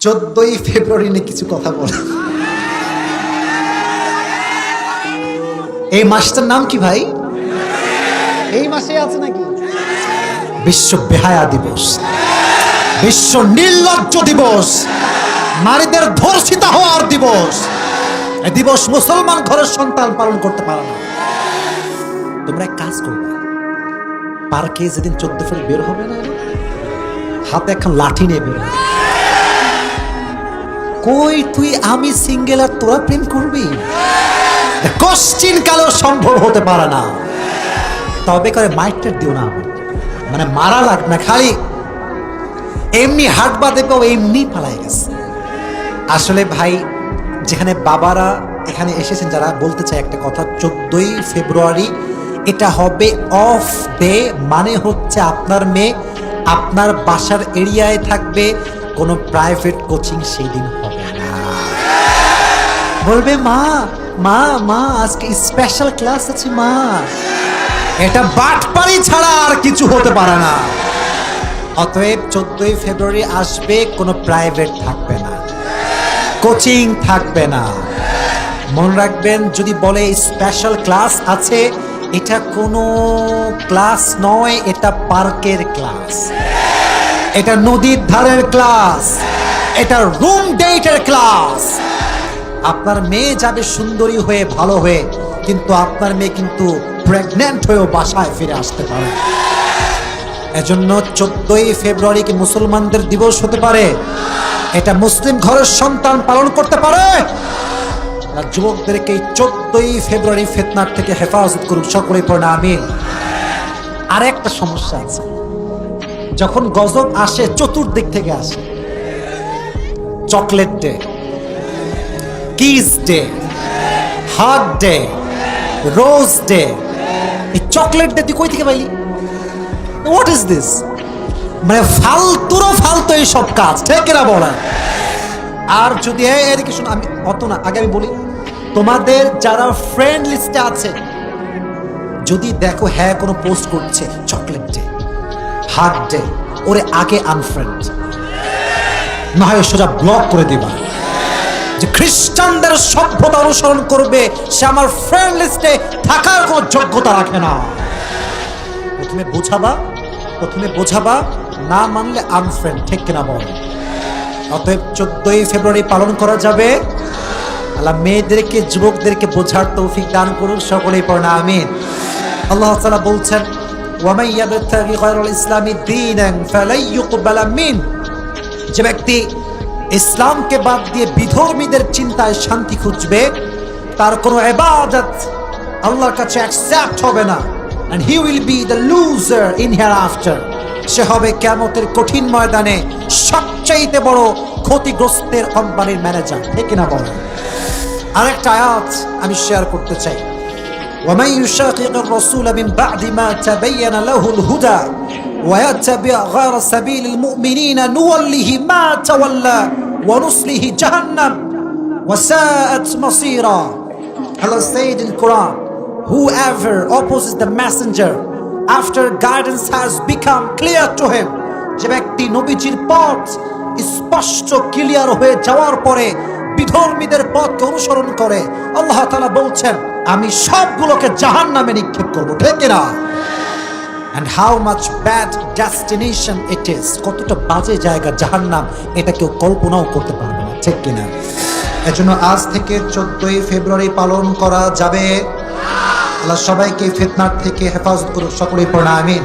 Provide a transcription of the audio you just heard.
14ই ফেব্রুয়ারি নিয়ে কিছু কথা বল। এই মাসটার নাম কি ভাই? এই মাসে আছে নাকি? বিশ্ব বেহায়া দিবস, বিশ্ব নির্লজ্জ দিবস, নারীদের ধর্ষিতা হওয়ার দিবস। এই দিবস মুসলমান ঘরের সন্তান পালন করতে পারে না। তোমরা এক কাজ করবে, পার্কে যেদিন 14 ফেব্রুয়ারি বের হবে না, হাতে এখন লাঠি নিয়ে বের হবে। কই তুই আমি সিঙ্গেল আর তোরা প্রেম করবি? কোশ্চিন কালো সম্ভব হতে পারে না। তবে করে মাইটটা দিও না, মানে মারা লাগ না, খালি এমনি হাঁটবা দেখো এমনি পালাই গেছে। আসলে ভাই, যেখানে বাবারা এখানে এসেছেন যারা, বলতে চাই একটা কথা, 14ই ফেব্রুয়ারি এটা হবে অফ ডে, মানে হচ্ছে আপনার মেয়ে আপনার বাসার এরিয়ায় থাকবে, কোনো প্রাইভেট কোচিং সেই দিন হবে না। বলবে মা মা মা আজকে স্পেশাল ক্লাস আছে মা। এটা বাটপারি ছাড়া আর কিছু হতে পারে না। অতএব 14ই ফেব্রুয়ারি আসবে, কোনো প্রাইভেট থাকবে না, কোচিং থাকবে না। মনে রাখবেন, যদি বলে স্পেশাল ক্লাস আছে, এটা কোনো ক্লাস নয়, এটা পার্কের ক্লাস, এটা নদীর ধারের ক্লাস, এটা রুম ডেটের ক্লাস। আপনার মেয়ে যাবে সুন্দরী হয়ে, ভালো হয়ে, কিন্তু আপনার মেয়ে কিন্তু প্রেগন্যান্ট হয়েও বাসায় ফিরে আসতে পারে। এজন্য 14ই ফেব্রুয়ারি কি মুসলমানদের দিবস হতে পারে? এটা মুসলিম ঘরের সন্তান পালন করতে পারে। আর যুবকদেরকে 14ই ফেব্রুয়ারি ফিতনার থেকে হেফাজত করুক, সকলেই পড়ে আমিন। আর একটা সমস্যা আছে, যখন গজব আসে চতুর্দিক থেকে আসে। Chocolate day, kiss day, hug day, rose day. এই চকলেট ডে তুই কই থেকে পাইলি? What is this? মানে ফালতুরও ফালতু এই সব কাজ, ঠিক না বলেন? আর যদি এদিকে শুনুন, আমি অত না, আগে আমি বলি, তোমাদের যারা ফ্রেন্ড লিস্টে আছে, যদি দেখো হ্যাঁ কোনো পোস্ট করছে চকলেট ডে, হাগ ডে, ওরে আগে আনফ্রেন্ড, না হয় সোজা ব্লক করে দিবা। যে খ্রিস্টানদের সভ্যতা অনুসরণ করবে, সে আমার ফ্রেন্ড লিস্টে থাকার কোনো যোগ্যতা রাখে না। প্রথমে বোঝাবা, না মানলে আনফ্রেন্ড, ঠিক কিনা বল? অতএব 14ই ফেব্রুয়ারি পালন করা যাবে। আল্লাহ মেয়েদেরকে, যুবকদেরকে বোঝার তৌফিক দান করুন, সকলেই পড়ে না আমিন। আল্লাহ তাআলা বলছেন, ওয়া মান ইয়াবতাগি গায়রাল ইসলামি দীনান ফালাই ইউকবালা মিন। যে ব্যক্তি ইসলামকে বাদ দিয়ে বিধর্মীদের চিন্তায় শান্তি খুঁজবে, তার কোনো ইবাদত আল্লাহর কাছে অ্যাকসেপ্ট হবে না। and he will be the loser in hereafter। সে হবে কিয়ামতের কঠিন ময়দানে সবচেয়ে বড় ক্ষতিগ্রস্তের কোম্পানির ম্যানেজার, ঠিক না বলেন? আরেকটা আয়াত আমি শেয়ার করতে চাই, ওয়া মান ইউশাকিকির রাসূল মিন বা'দি মা তাবাyyana লাহুল হুদা ওয়া ইয়াত্তাবি' গায়রা সাবিলিল মুমিনিনা নুওয়াল্লিহি মা তাওয়াল্লা ওয়া নুসলিহি জাহান্নাম ওয়া সাআত মাসীরা। Allah said in Quran, whoever opposes the messenger after guidance has become clear to him, যে ব্যক্তি নবীজির পথ স্পষ্ট ক্লিয়ার হয়ে যাওয়ার পরে বিধর্মীদের পথকে অনুসরণ করে, আল্লাহ তাআলা বলছেন আমি সবগুলোকে জাহান্নামে নিক্ষেপ করব, ঠিক না? and how much bad destination it is, কতটা বাজে জায়গা জাহান্নাম, এটা কেউ কল্পনাও করতে পারবে না, ঠিক কিনা? এজন্য আজ থেকে 14ই ফেব্রুয়ারি পালন করা যাবে। আল্লাহ সবাইকে ফিতনার থেকে হেফাজত করুক, সকলেই পড়ে আমিন।